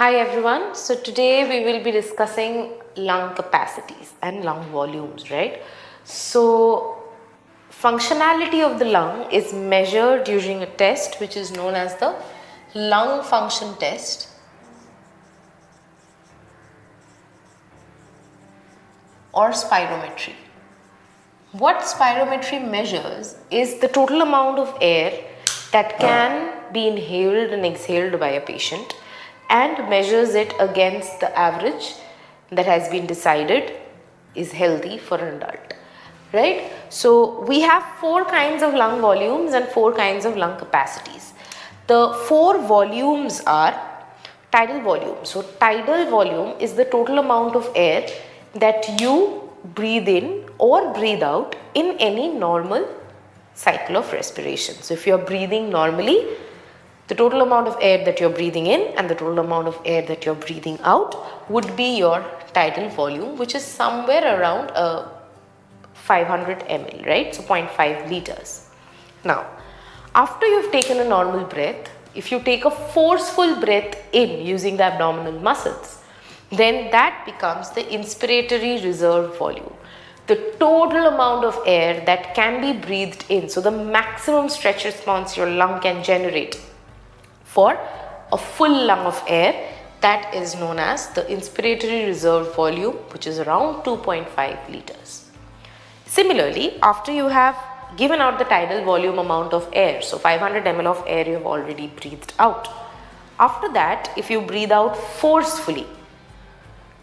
Hi everyone, so today we will be discussing lung capacities and lung volumes, right? So functionality of the lung is measured using a test which is known as the lung function test. Or spirometry. What spirometry measures is the total amount of air that can be inhaled and exhaled by a patient and measures it against the average that has been decided is healthy for an adult, right? So we have 4 kinds of lung volumes and 4 kinds of lung capacities. The 4 volumes are tidal volume. So tidal volume is the total amount of air that you breathe in or breathe out in any normal cycle of respiration. So if you are breathing normally, the total amount of air that you're breathing in and the total amount of air that you're breathing out would be your tidal volume, which is somewhere around 500 ml, right? So 0.5 liters. Now, after you've taken a normal breath, if you take a forceful breath in using the abdominal muscles, then that becomes the inspiratory reserve volume. The total amount of air that can be breathed in, so the maximum stretch response your lung can generate for a full lung of air, that is known as the inspiratory reserve volume, which is around 2.5 liters. Similarly, after you have given out the tidal volume amount of air, so 500 ml of air you have already breathed out. After that, if you breathe out forcefully,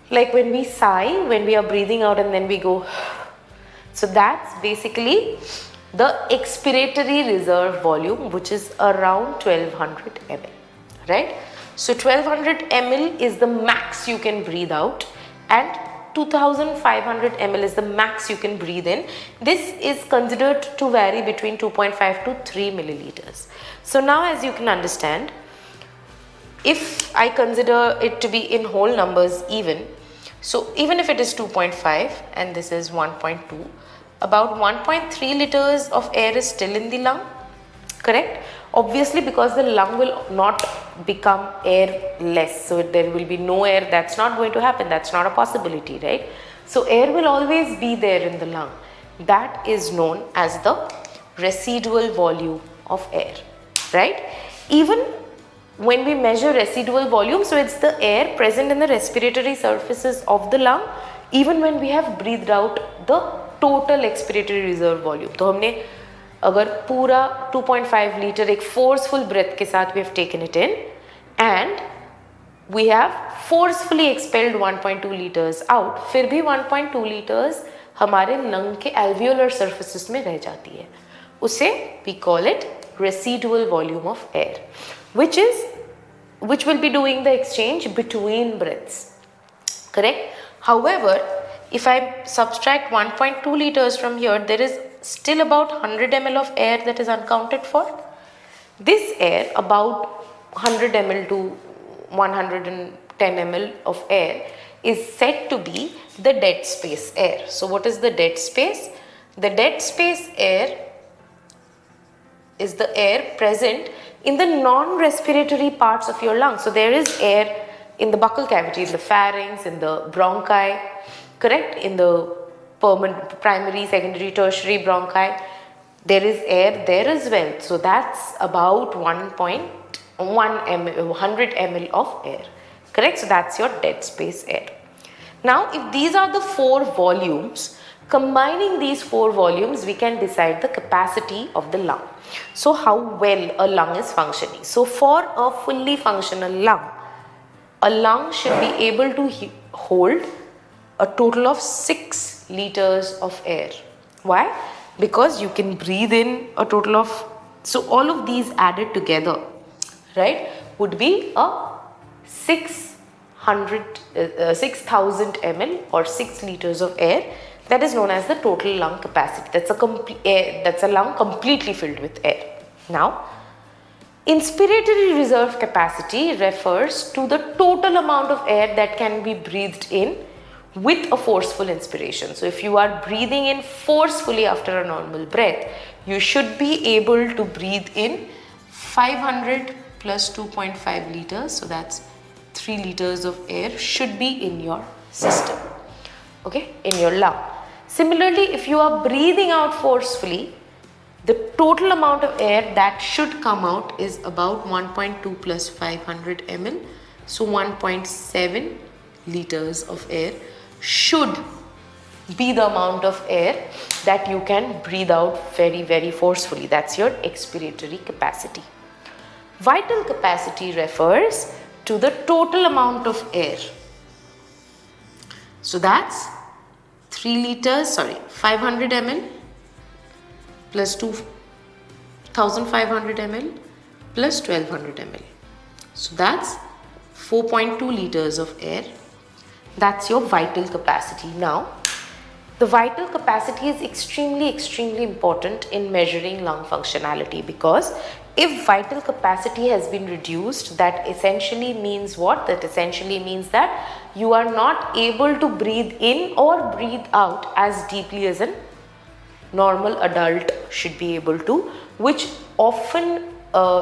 like when we sigh, when we are breathing out and then we go, so that's basically the expiratory reserve volume, which is around 1200 ml, right? So 1200 ml is the max you can breathe out and 2500 ml is the max you can breathe in. This is considered to vary between 2.5 to 3 milliliters. So now, as you can understand, if I consider it to be in whole numbers even, so even if it is 2.5 and this is 1.2, about 1.3 liters of air is still in the lung, correct? Obviously, because the lung will not become airless, so there will be no air. That's not going to happen. That's not a possibility, right? So air will always be there in the lung. That is known as the residual volume of air, right? Even when we measure residual volume, so it's the air present in the respiratory surfaces of the lung, even when we have breathed out the total expiratory reserve volume. तो हमने अगर पूरा 2.5 litre एक forceful breath के साथ we have taken it in and we have forcefully expelled 1.2 liters out, फिर भी 1.2 liters हमारे lung के alveolar surfaces में रह जाती है. उसे we call it residual volume of air, which will be doing the exchange between breaths, correct? However, if I subtract 1.2 liters from here, there is still about 100 ml of air that is unaccounted for. This air, about 100 ml to 110 ml of air, is said to be the dead space air. So what is the dead space? The dead space air is the air present in the non-respiratory parts of your lungs. So there is air in the buccal cavity, in the pharynx, in the bronchi, correct? In the primary, secondary, tertiary bronchi, there is air there as well. So that's about 100 ml of air, correct? So that's your dead space air. Now, if these are the 4 volumes, combining these 4 volumes, we can decide the capacity of the lung. So how well a lung is functioning. So for a fully functional lung, a lung should be able to hold a total of 6 liters of air. Why? Because you can breathe in a total of, so all of these added together, right, would be a 6,000 ml or 6 liters of air. That is known as the total lung capacity. That's a lung completely filled with air. Now, inspiratory reserve capacity refers to the total amount of air that can be breathed in with a forceful inspiration. So if you are breathing in forcefully after a normal breath, you should be able to breathe in 500 plus 2.5 liters. So that's 3 liters of air should be in your system, okay, in your lung. Similarly, if you are breathing out forcefully, the total amount of air that should come out is about 1.2 plus 500 ml. So 1.7 liters of air should be the amount of air that you can breathe out very, very forcefully. That's your expiratory capacity. Vital capacity refers to the total amount of air. So that's 500 ml plus 2500 ml plus 1200 ml. So that's 4.2 liters of air. That's your vital capacity. Now, the vital capacity is extremely important in measuring lung functionality, because if vital capacity has been reduced, that essentially means what? That essentially means that you are not able to breathe in or breathe out as deeply as a normal adult should be able to, which often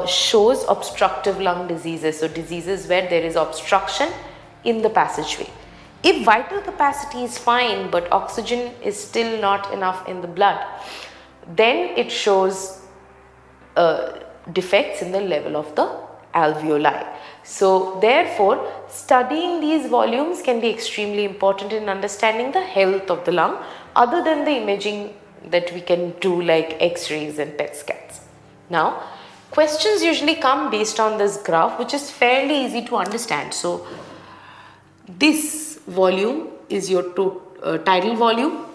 shows obstructive lung diseases, so diseases where there is obstruction in the passageway. If vital capacity is fine but oxygen is still not enough in the blood, then it shows defects in the level of the alveoli. So therefore, studying these volumes can be extremely important in understanding the health of the lung, other than the imaging that we can do like X-rays and PET scans. Now, questions usually come based on this graph, which is fairly easy to understand. So this volume is your tidal volume.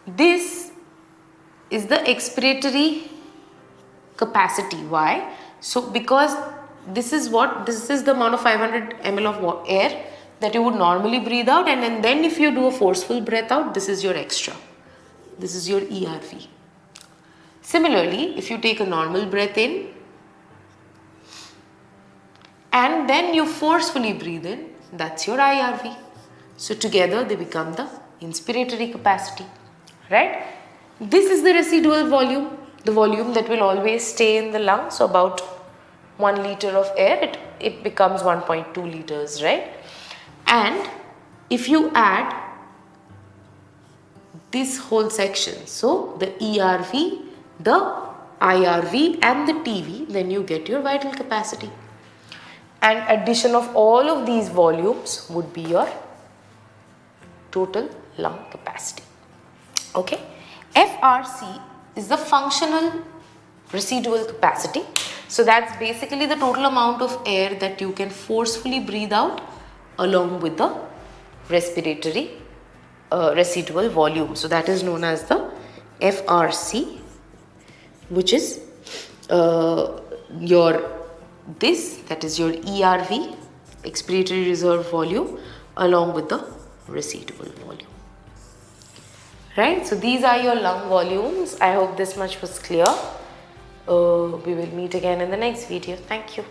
This is the expiratory capacity. Why? So because this is the amount of 500 ml of air that you would normally breathe out, and then if you do a forceful breath out, this is your extra. This is your ERV. Similarly, if you take a normal breath in and then you forcefully breathe in, that's your IRV. So together they become the inspiratory capacity, right? This is the residual volume, the volume that will always stay in the lung. So about 1 liter of air, it becomes 1.2 liters, right? And if you add this whole section, so the ERV, the IRV and the TV, then you get your vital capacity. And addition of all of these volumes would be your total lung capacity. Okay. FRC is the functional residual capacity. So that's basically the total amount of air that you can forcefully breathe out along with the respiratory residual volume. So that is known as the FRC, which is that is your ERV, expiratory reserve volume, along with the residual volume. Right? So these are your lung volumes. I hope this much was clear. We will meet again in the next video. Thank you.